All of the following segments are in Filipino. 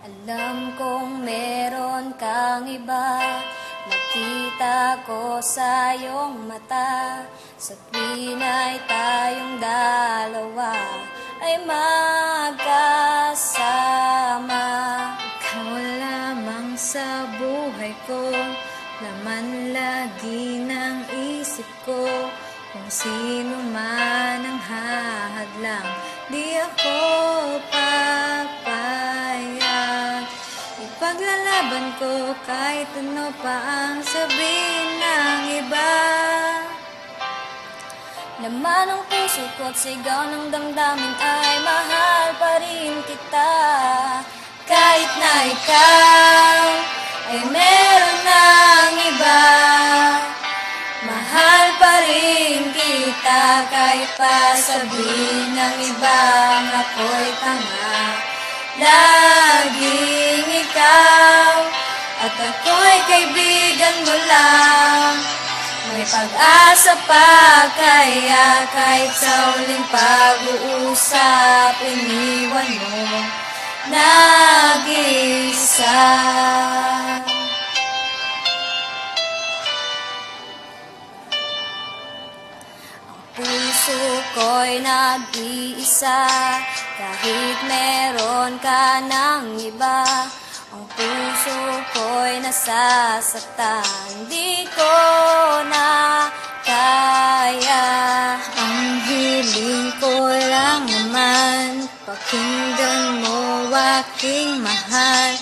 Alam kong meron kang iba, nakita ko sa iyong mata. Sa tuwin ay tayong dalawa ay magkasama. Ikaw lamang sa buhay ko, laman lagi ng isip ko. Kung sino man ang hahadlang, di ako papayag. Ipaglalaban ko kahit ano pa ang sabihin ng iba. Laman ng puso ko at sigaw ng damdamin ay mahal pa rin kita. Kahit na ikaw ay meron ng iba, mahal pa rin kita. Kahit pa sabihin ng ibang ako'y tanga, laging ikaw at ako'y kaibigan mo lang. May pag-asa pa kaya kahit sa huling pag-uusap, iniwan mo nag-isa. Puso ko'y nag-iisa, kahit meron ka ng iba. Ang puso ko'y nasasaktan, di ko na kaya. Ang hiling ko lang naman, pakinggan mo aking mahal.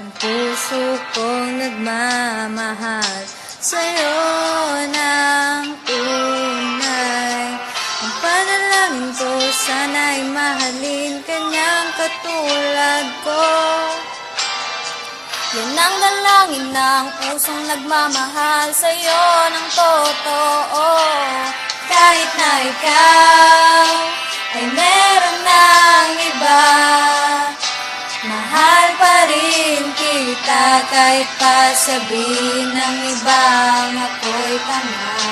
Ang puso kong nagmamahal sa'yo ng tunay. Ang panalangin ko, sana'y mahalin kanyang katulad ko. Yan ang dalangin ng pusong nagmamahal sa'yo ng totoo. Kahit na ikaw ay meron ng iba, mahal pa rin kita. Kahit pa sabihin ng ibang ako'y tanga,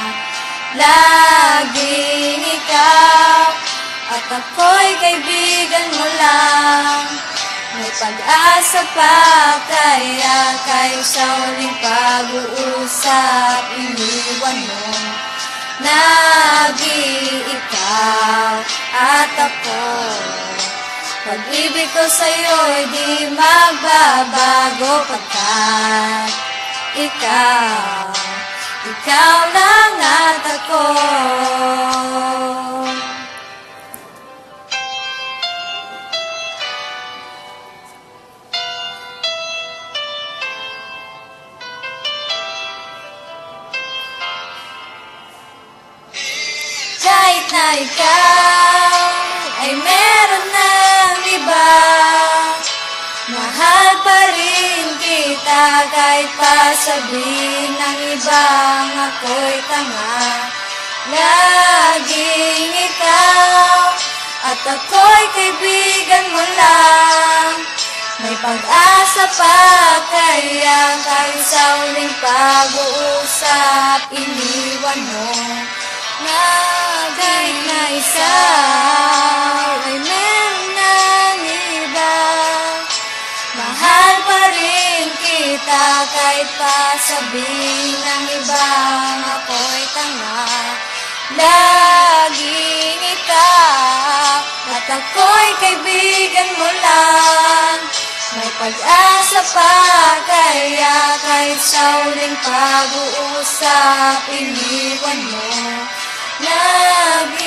laging ikaw at ako'y kaibigan mo lang. May pag-asa pa kaya kahit sa huling pag-uusap, iniwan mo nag-iikaw at ako. Pag-ibig ko sa'yo'y di magbabago pagkat ikaw lang at ako. Kahit na ikaw ay meron ng iba, mahal pa rin kita. Kahit pa sabihin ng ibang ako'y tanga, laging ikaw at ako'y kaibigan mo lang. May pag-asa pa kaya kahit sa huling pag-uusap, iniwan mo kahit na ikaw ay meron ng iba, mahal pa rin kita. Kahit pa sabihin ng ibang ako'y tanga, laging ikaw at ako'y kaibigan mo lang. May pag-asa pa kaya kahit sa huling pag-uusap, iniwan mo nag-isa.